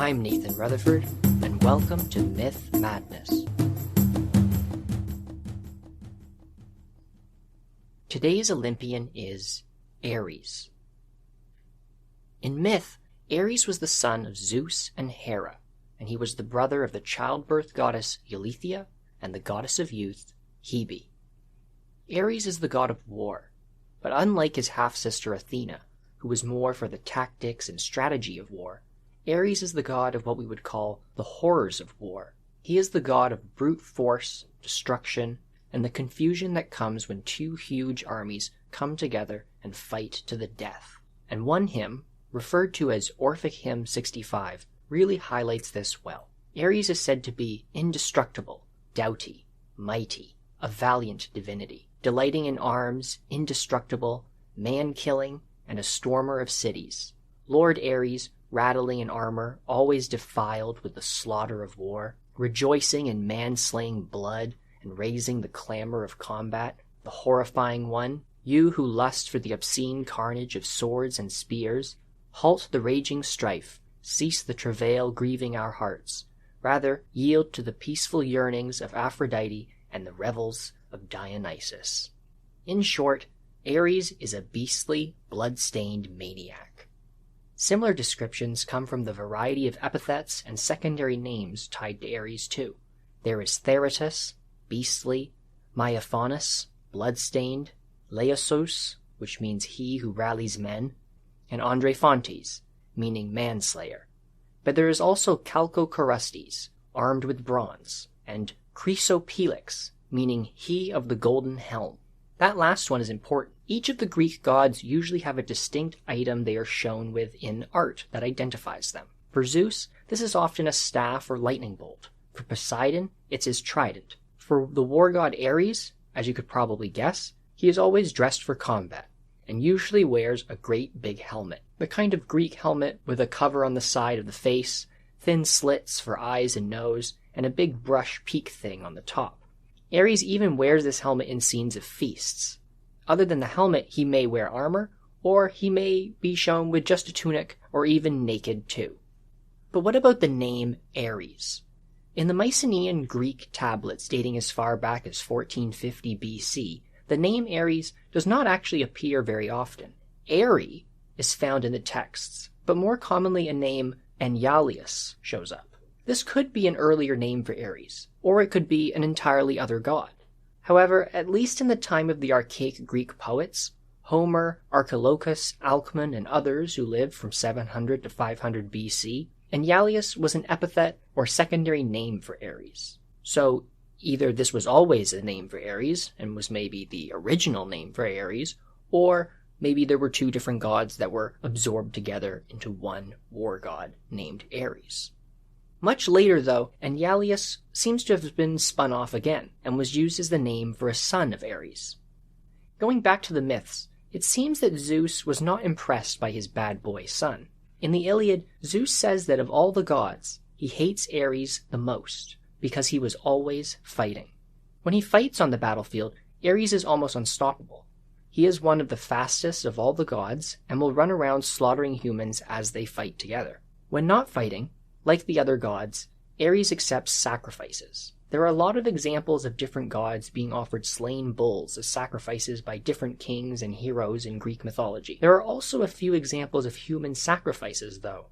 I'm Nathan Rutherford, and welcome to Myth Madness. Today's Olympian is Ares. In myth, Ares was the son of Zeus and Hera, and he was the brother of the childbirth goddess Eileithyia and the goddess of youth, Hebe. Ares is the god of war, but unlike his half-sister Athena, who was more for the tactics and strategy of war, Ares is the god of what we would call the horrors of war. He is the god of brute force, destruction, and the confusion that comes when two huge armies come together and fight to the death. And one hymn, referred to as Homeric Hymn 65, really highlights this well. Ares is said to be indestructible, doughty, mighty, a valiant divinity, delighting in arms, indestructible, man-killing, and a stormer of cities. Lord Ares, rattling in armor, always defiled with the slaughter of war, rejoicing in man-slaying blood and raising the clamor of combat, the horrifying one, you who lust for the obscene carnage of swords and spears, halt the raging strife, cease the travail grieving our hearts, rather yield to the peaceful yearnings of Aphrodite and the revels of Dionysus. In short, Ares is a beastly, blood-stained maniac. Similar descriptions come from the variety of epithets and secondary names tied to Ares too. There is Theritus, beastly, Maiophanes, blood-stained, Laosos, which means he who rallies men, and Andrefontes, meaning manslayer. But there is also Calcocorustes, armed with bronze, and Chrysopelix, meaning he of the golden helm. That last one is important. Each of the Greek gods usually have a distinct item they are shown with in art that identifies them. For Zeus, this is often a staff or lightning bolt. For Poseidon, it's his trident. For the war god Ares, as you could probably guess, he is always dressed for combat, and usually wears a great big helmet. The kind of Greek helmet with a cover on the side of the face, thin slits for eyes and nose, and a big brush peak thing on the top. Ares even wears this helmet in scenes of feasts. Other than the helmet, he may wear armor, or he may be shown with just a tunic, or even naked too. But what about the name Ares? In the Mycenaean Greek tablets dating as far back as 1450 BC, the name Ares does not actually appear very often. Aery is found in the texts, but more commonly a name Enyalius shows up. This could be an earlier name for Ares, or it could be an entirely other god. However, at least in the time of the archaic Greek poets, Homer, Archilochus, Alcman, and others who lived from 700 to 500 BC, Enyalius was an epithet or secondary name for Ares. So either this was always a name for Ares, and was maybe the original name for Ares, or maybe there were two different gods that were absorbed together into one war god named Ares. Much later, though, Enyalius seems to have been spun off again, and was used as the name for a son of Ares. Going back to the myths, it seems that Zeus was not impressed by his bad boy son. In the Iliad, Zeus says that of all the gods, he hates Ares the most, because he was always fighting. When he fights on the battlefield, Ares is almost unstoppable. He is one of the fastest of all the gods, and will run around slaughtering humans as they fight together. When not fighting, like the other gods, Ares accepts sacrifices. There are a lot of examples of different gods being offered slain bulls as sacrifices by different kings and heroes in Greek mythology. There are also a few examples of human sacrifices, though,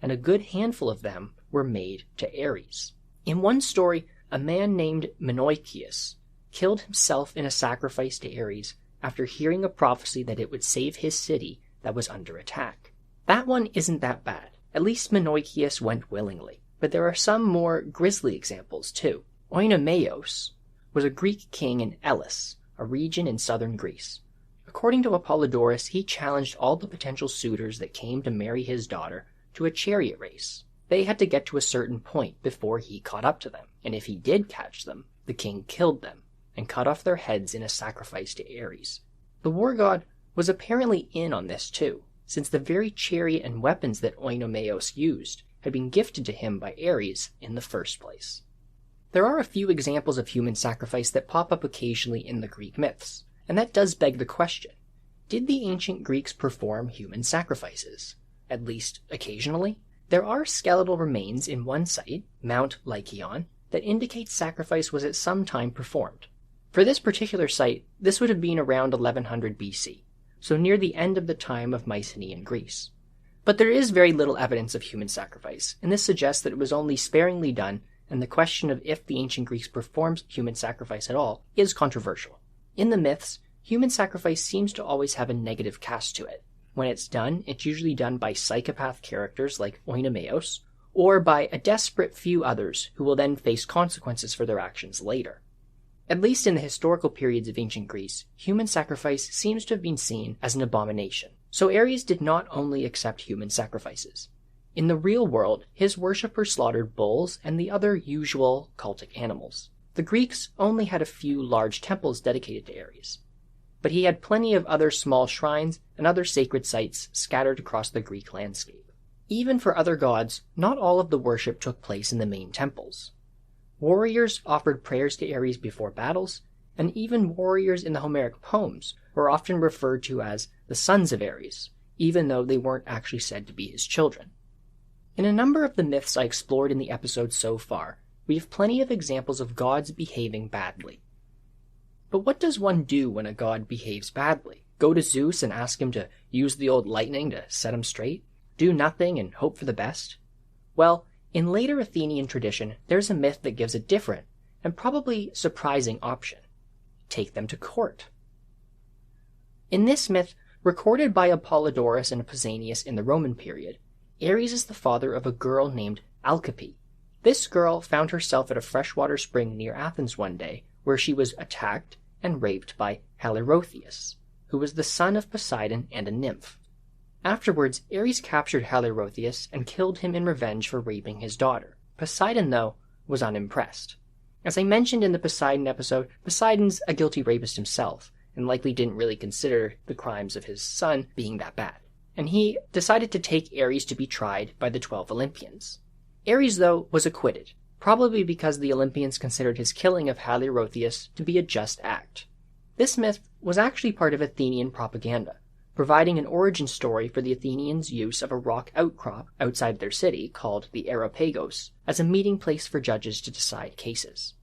and a good handful of them were made to Ares. In one story, a man named Menoikeus killed himself in a sacrifice to Ares after hearing a prophecy that it would save his city that was under attack. That one isn't that bad. At least Menoikeus went willingly. But there are some more grisly examples too. Oinomaeos was a Greek king in Elis, a region in southern Greece. According to Apollodorus, he challenged all the potential suitors that came to marry his daughter to a chariot race. They had to get to a certain point before he caught up to them, and if he did catch them, the king killed them and cut off their heads in a sacrifice to Ares. The war god was apparently in on this too, since the very chariot and weapons that Oinomaeos used had been gifted to him by Ares in the first place. There are a few examples of human sacrifice that pop up occasionally in the Greek myths, and that does beg the question, did the ancient Greeks perform human sacrifices? At least occasionally? There are skeletal remains in one site, Mount Lycaon, that indicate sacrifice was at some time performed. For this particular site, this would have been around 1100 BC, so near the end of the time of Mycenaean Greece. But there is very little evidence of human sacrifice, and this suggests that it was only sparingly done, and the question of if the ancient Greeks performed human sacrifice at all is controversial. In the myths, human sacrifice seems to always have a negative cast to it. When it's done, it's usually done by psychopath characters like Oinomeos, or by a desperate few others who will then face consequences for their actions later. At least in the historical periods of ancient Greece, human sacrifice seems to have been seen as an abomination. So Ares did not only accept human sacrifices. In the real world, his worshippers slaughtered bulls and the other usual cultic animals. The Greeks only had a few large temples dedicated to Ares, but he had plenty of other small shrines and other sacred sites scattered across the Greek landscape. Even for other gods, not all of the worship took place in the main temples. Warriors offered prayers to Ares before battles, and even warriors in the Homeric poems were often referred to as the sons of Ares, even though they weren't actually said to be his children. In a number of the myths I explored in the episode so far, we have plenty of examples of gods behaving badly. But what does one do when a god behaves badly? Go to Zeus and ask him to use the old lightning to set him straight? Do nothing and hope for the best? Well, in later Athenian tradition, there's a myth that gives a different, and probably surprising option. Take them to court. In this myth, recorded by Apollodorus and Pausanias in the Roman period, Ares is the father of a girl named Alcippe. This girl found herself at a freshwater spring near Athens one day, where she was attacked and raped by Halirrhothius, who was the son of Poseidon and a nymph. Afterwards, Ares captured Halirrhothius and killed him in revenge for raping his daughter. Poseidon, though, was unimpressed. As I mentioned in the Poseidon episode, Poseidon's a guilty rapist himself, and likely didn't really consider the crimes of his son being that bad. And he decided to take Ares to be tried by the 12 Olympians. Ares, though, was acquitted, probably because the Olympians considered his killing of Halirrhothius to be a just act. This myth was actually part of Athenian propaganda, providing an origin story for the Athenians' use of a rock outcrop outside their city called the Areopagos as a meeting place for judges to decide cases.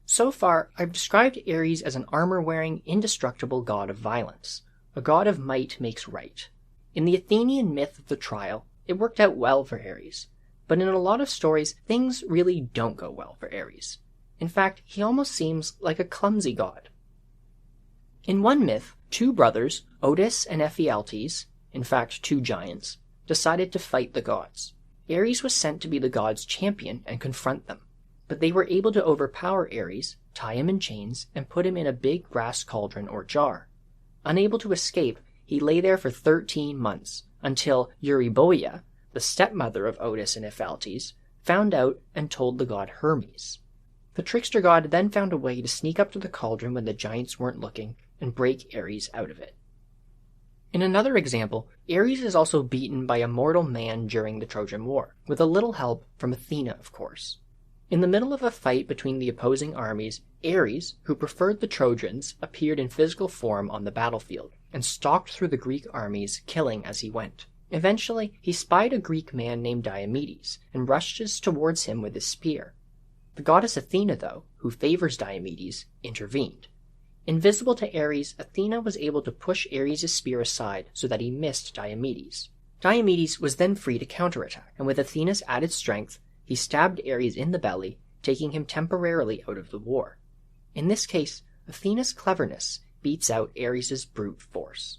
So far, I've described Ares as an armor-wearing, indestructible god of violence. A god of might makes right. In the Athenian myth of the trial, it worked out well for Ares, but in a lot of stories, things really don't go well for Ares. In fact, he almost seems like a clumsy god. In one myth, two brothers, Otis and Ephialtes, in fact 2 giants, decided to fight the gods. Ares was sent to be the gods' champion and confront them, but they were able to overpower Ares, tie him in chains, and put him in a big brass cauldron or jar. Unable to escape, he lay there for 13 months, until Euryboea, the stepmother of Otis and Ephialtes, found out and told the god Hermes. The trickster god then found a way to sneak up to the cauldron when the giants weren't looking and break Ares out of it. In another example, Ares is also beaten by a mortal man during the Trojan War, with a little help from Athena, of course. In the middle of a fight between the opposing armies, Ares, who preferred the Trojans, appeared in physical form on the battlefield, and stalked through the Greek armies, killing as he went. Eventually, he spied a Greek man named Diomedes, and rushes towards him with his spear. The goddess Athena, though, who favors Diomedes, intervened. Invisible to Ares, Athena was able to push Ares' spear aside so that he missed Diomedes. Diomedes was then free to counterattack, and with Athena's added strength, he stabbed Ares in the belly, taking him temporarily out of the war. In this case, Athena's cleverness beats out Ares' brute force.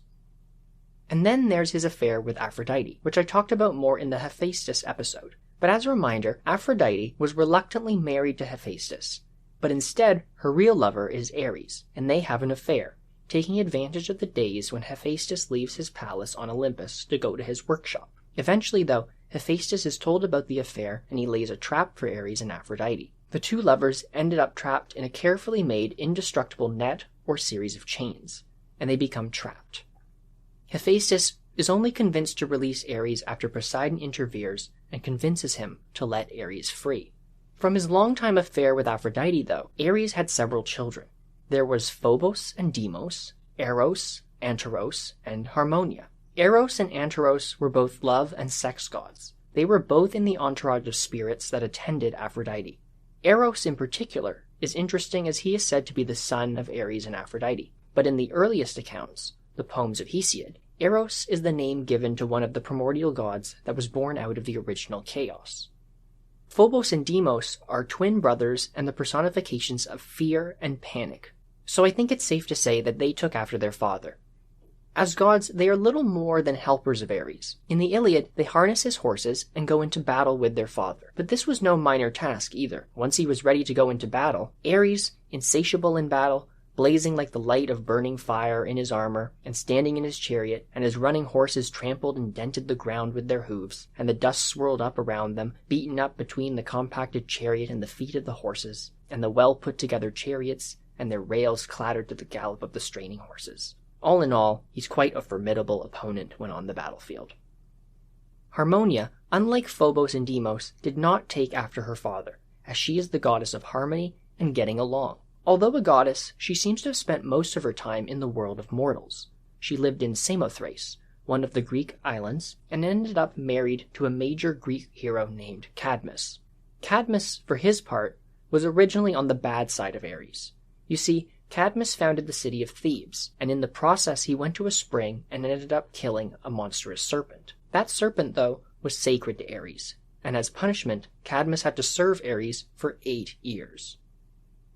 And then there's his affair with Aphrodite, which I talked about more in the Hephaestus episode. But as a reminder, Aphrodite was reluctantly married to Hephaestus, but instead her real lover is Ares, and they have an affair, taking advantage of the days when Hephaestus leaves his palace on Olympus to go to his workshop. Eventually, though, Hephaestus is told about the affair and he lays a trap for Ares and Aphrodite. The two lovers ended up trapped in a carefully made indestructible net or series of chains, and they become trapped. Hephaestus is only convinced to release Ares after Poseidon interferes and convinces him to let Ares free. From his longtime affair with Aphrodite, though, Ares had several children. There was Phobos and Deimos, Eros, Anteros, and Harmonia. Eros and Anteros were both love and sex gods, They were both in the entourage of spirits that attended Aphrodite. Eros, in particular, is interesting as he is said to be the son of Ares and Aphrodite. But in the earliest accounts, the poems of Hesiod, Eros is the name given to one of the primordial gods that was born out of the original chaos. Phobos and Deimos are twin brothers and the personifications of fear and panic, so I think it's safe to say that they took after their father. As gods, they are little more than helpers of Ares. In the Iliad, they harness his horses and go into battle with their father. But this was no minor task either. Once he was ready to go into battle, Ares, insatiable in battle, blazing like the light of burning fire in his armor, and standing in his chariot, and his running horses trampled and dented the ground with their hooves, and the dust swirled up around them, beaten up between the compacted chariot and the feet of the horses, and the well-put-together chariots, and their rails clattered to the gallop of the straining horses. All in all, he's quite a formidable opponent when on the battlefield. Harmonia, unlike Phobos and Deimos, did not take after her father, as she is the goddess of harmony and getting along. Although a goddess, she seems to have spent most of her time in the world of mortals. She lived in Samothrace, one of the Greek islands, and ended up married to a major Greek hero named Cadmus. Cadmus, for his part, was originally on the bad side of Ares. You see, Cadmus founded the city of Thebes, and in the process he went to a spring and ended up killing a monstrous serpent. That serpent, though, was sacred to Ares, and as punishment, Cadmus had to serve Ares for 8 years.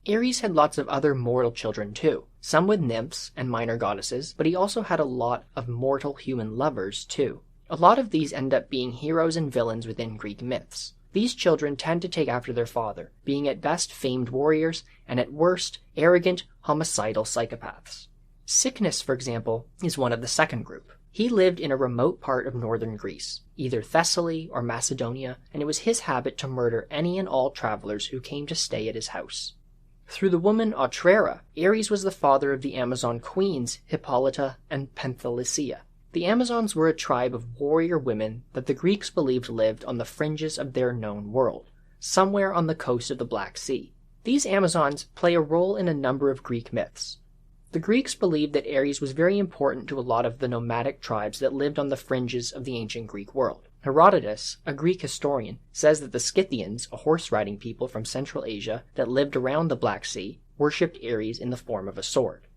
Ares had lots of other mortal children too, some with nymphs and minor goddesses, but he also had a lot of mortal human lovers too. A lot of these end up being heroes and villains within Greek myths. These children tend to take after their father, being at best famed warriors, and at worst, arrogant, homicidal psychopaths. Cycnus, for example, is one of the second group. He lived in a remote part of northern Greece, either Thessaly or Macedonia, and it was his habit to murder any and all travelers who came to stay at his house. Through the woman Otrera, Ares was the father of the Amazon queens Hippolyta and Penthelicea. The Amazons were a tribe of warrior women that the Greeks believed lived on the fringes of their known world, somewhere on the coast of the Black Sea. These Amazons play a role in a number of Greek myths. The Greeks believed that Ares was very important to a lot of the nomadic tribes that lived on the fringes of the ancient Greek world. Herodotus, a Greek historian, says that the Scythians, a horse-riding people from Central Asia that lived around the Black Sea, worshipped Ares in the form of a sword.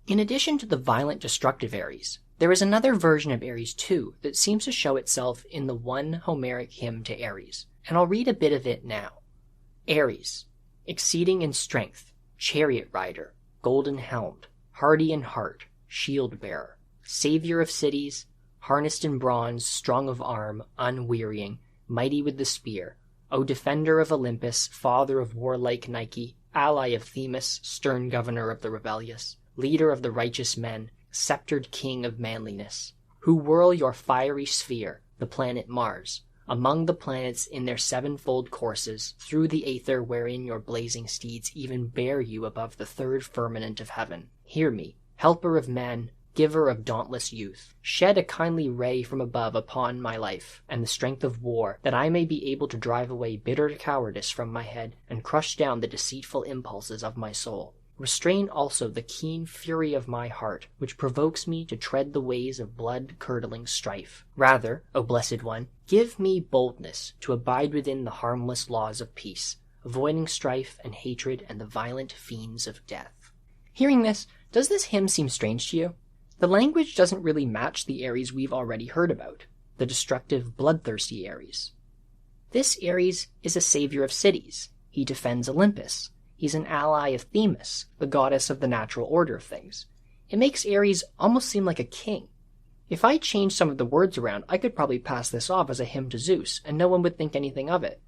In addition to the violent, destructive Ares, there is another version of Ares too that seems to show itself in the one Homeric hymn to Ares, and I'll read a bit of it now. Ares, exceeding in strength, chariot rider, golden-helmed, hardy in heart, shield-bearer, savior of cities, harnessed in bronze, strong of arm, unwearying, mighty with the spear, O defender of Olympus, father of warlike Nike, ally of Themis, stern governor of the rebellious, leader of the righteous men, sceptered king of manliness, who whirl your fiery sphere, the planet Mars, among the planets in their sevenfold courses, through the aether wherein your blazing steeds even bear you above the third firmament of heaven. Hear me, helper of men, giver of dauntless youth. Shed a kindly ray from above upon my life, and the strength of war, that I may be able to drive away bitter cowardice from my head, and crush down the deceitful impulses of my soul. Restrain also the keen fury of my heart, which provokes me to tread the ways of blood-curdling strife. Rather, O Blessed One, give me boldness to abide within the harmless laws of peace, avoiding strife and hatred and the violent fiends of death. Hearing this, does this hymn seem strange to you? The language doesn't really match the Ares we've already heard about, the destructive, bloodthirsty Ares. This Ares is a savior of cities. He defends Olympus. He's an ally of Themis, the goddess of the natural order of things. It makes Ares almost seem like a king. If I changed some of the words around, I could probably pass this off as a hymn to Zeus, and no one would think anything of it.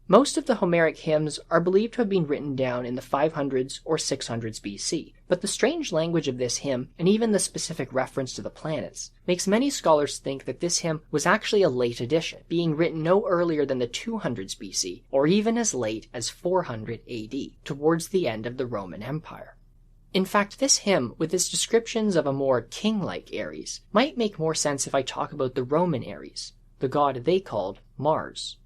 Most of the Homeric hymns are believed to have been written down in the 500s or 600s BC, but the strange language of this hymn, and even the specific reference to the planets, makes many scholars think that this hymn was actually a late addition, being written no earlier than the 200s BC, or even as late as 400 AD, towards the end of the Roman Empire. In fact, this hymn, with its descriptions of a more king-like Ares, might make more sense if I talk about the Roman Ares, the god they called Mars.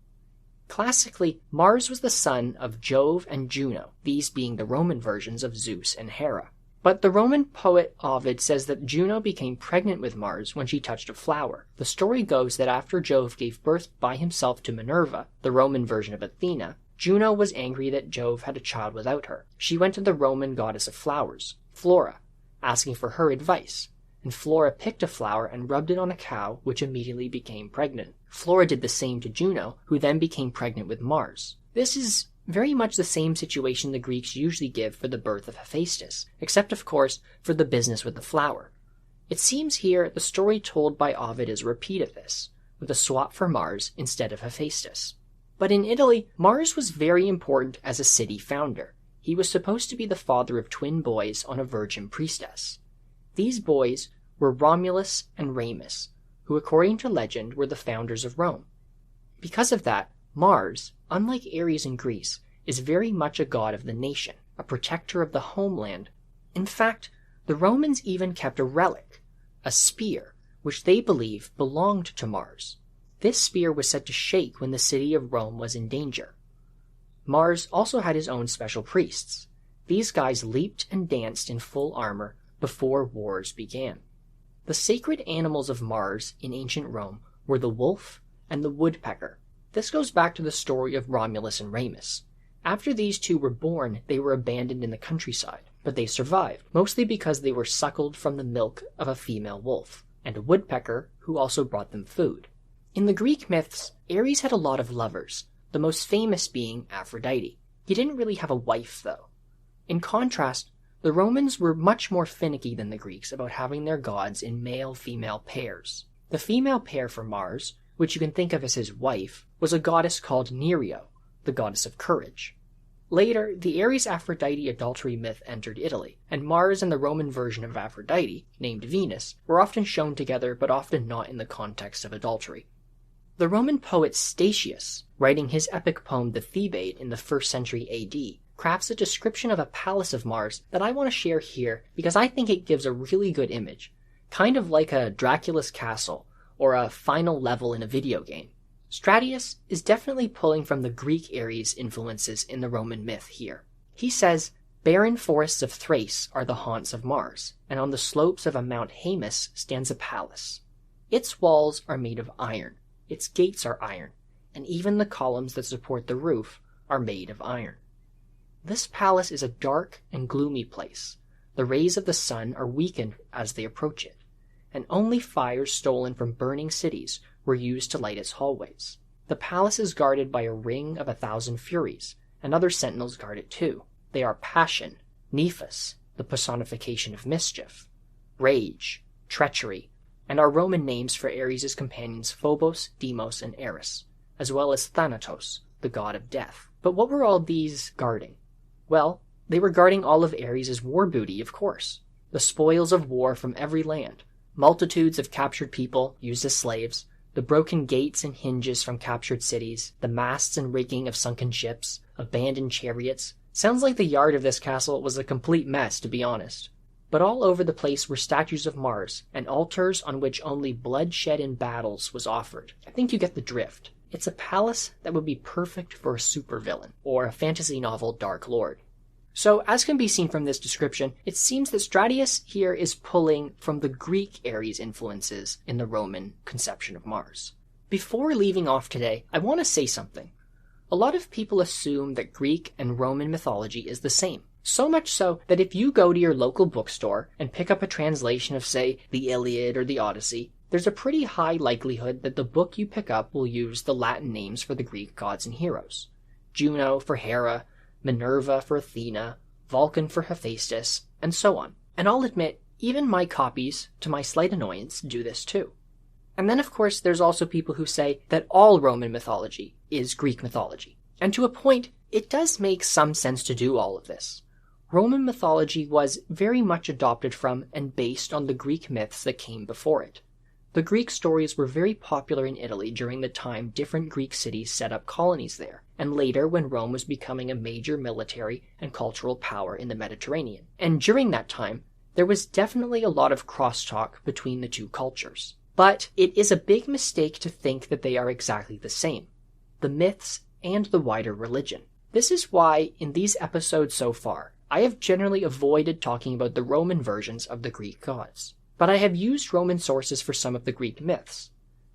Classically, Mars was the son of Jove and Juno, these being the Roman versions of Zeus and Hera. But the Roman poet Ovid says that Juno became pregnant with Mars when she touched a flower. The story goes that after Jove gave birth by himself to Minerva, the Roman version of Athena, Juno was angry that Jove had a child without her. She went to the Roman goddess of flowers, Flora, asking for her advice, and Flora picked a flower and rubbed it on a cow, which immediately became pregnant. Flora did the same to Juno, who then became pregnant with Mars. This is very much the same situation the Greeks usually give for the birth of Hephaestus, except of course for the business with the flower. It seems here the story told by Ovid is a repeat of this, with a swap for Mars instead of Hephaestus. But in Italy, Mars was very important as a city founder. He was supposed to be the father of twin boys on a virgin priestess. These boys were Romulus and Remus, who according to legend were the founders of Rome. Because of that, Mars, unlike Ares in Greece, is very much a god of the nation, a protector of the homeland. In fact, the Romans even kept a relic, a spear, which they believe belonged to Mars. This spear was said to shake when the city of Rome was in danger. Mars also had his own special priests. These guys leaped and danced in full armor before wars began. The sacred animals of Mars in ancient Rome were the wolf and the woodpecker. This goes back to the story of Romulus and Remus. After these two were born, they were abandoned in the countryside, but they survived, mostly because they were suckled from the milk of a female wolf, and a woodpecker who also brought them food. In the Greek myths, Ares had a lot of lovers, the most famous being Aphrodite. He didn't really have a wife, though. In contrast, the Romans were much more finicky than the Greeks about having their gods in male-female pairs. The female pair for Mars, which you can think of as his wife, was a goddess called Nereo, the goddess of courage. Later, the Ares-Aphrodite adultery myth entered Italy, and Mars and the Roman version of Aphrodite, named Venus, were often shown together but often not in the context of adultery. The Roman poet Statius, writing his epic poem The Thebaid in the 1st century AD, crafts a description of a palace of Mars that I want to share here because I think it gives a really good image, kind of like a Dracula's castle or a final level in a video game. Statius is definitely pulling from the Greek Ares influences in the Roman myth here. He says, "Barren forests of Thrace are the haunts of Mars, and on the slopes of a Mount Haemus stands a palace. Its walls are made of iron, its gates are iron, and even the columns that support the roof are made of iron. This palace is a dark and gloomy place. The rays of the sun are weakened as they approach it, and only fires stolen from burning cities were used to light its hallways. The palace is guarded by a ring of 1,000 Furies, and other sentinels guard it too. They are Passion, Nephus, the personification of mischief, Rage, Treachery, and are Roman names for Ares' companions Phobos, Deimos, and Eris, as well as Thanatos, the god of death. But what were all these guarding? Well, they were guarding all of Ares' war booty, of course. The spoils of war from every land, multitudes of captured people used as slaves, the broken gates and hinges from captured cities, the masts and rigging of sunken ships, abandoned chariots. Sounds like the yard of this castle was a complete mess, to be honest. But all over the place were statues of Mars, and altars on which only blood shed in battles was offered. I think you get the drift. It's a palace that would be perfect for a supervillain, or a fantasy novel Dark Lord. So, as can be seen from this description, it seems that Statius here is pulling from the Greek Ares influences in the Roman conception of Mars. Before leaving off today, I want to say something. A lot of people assume that Greek and Roman mythology is the same. So much so that if you go to your local bookstore and pick up a translation of, say, the Iliad or the Odyssey, there's a pretty high likelihood that the book you pick up will use the Latin names for the Greek gods and heroes. Juno for Hera, Minerva for Athena, Vulcan for Hephaestus, and so on. And I'll admit, even my copies, to my slight annoyance, do this too. And then of course there's also people who say that all Roman mythology is Greek mythology. And to a point, it does make some sense to do all of this. Roman mythology was very much adopted from and based on the Greek myths that came before it. The Greek stories were very popular in Italy during the time different Greek cities set up colonies there, and later when Rome was becoming a major military and cultural power in the Mediterranean. And during that time, there was definitely a lot of crosstalk between the two cultures. But it is a big mistake to think that they are exactly the same, the myths and the wider religion. This is why, in these episodes so far, I have generally avoided talking about the Roman versions of the Greek gods, but I have used Roman sources for some of the Greek myths.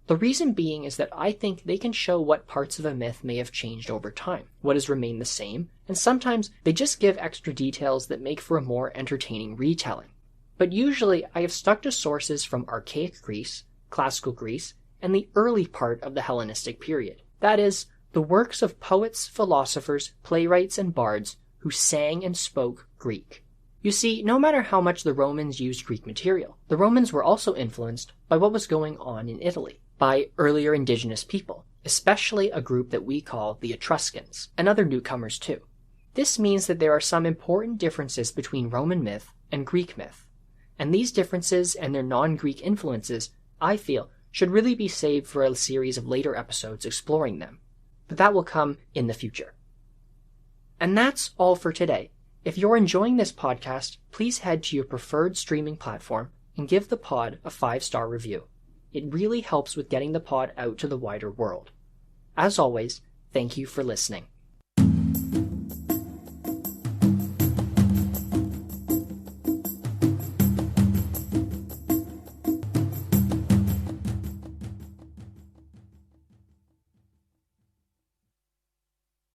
The reason being is that I think they can show what parts of a myth may have changed over time, what has remained the same, and sometimes they just give extra details that make for a more entertaining retelling. But usually I have stuck to sources from archaic Greece, classical Greece, and the early part of the Hellenistic period. That is, the works of poets, philosophers, playwrights, and bards who sang and spoke Greek. You see, no matter how much the Romans used Greek material, the Romans were also influenced by what was going on in Italy, by earlier indigenous people, especially a group that we call the Etruscans, and other newcomers too. This means that there are some important differences between Roman myth and Greek myth, and these differences and their non-Greek influences, I feel, should really be saved for a series of later episodes exploring them, but that will come in the future. And that's all for today. If you're enjoying this podcast, please head to your preferred streaming platform and give the pod a 5-star review. It really helps with getting the pod out to the wider world. As always, thank you for listening.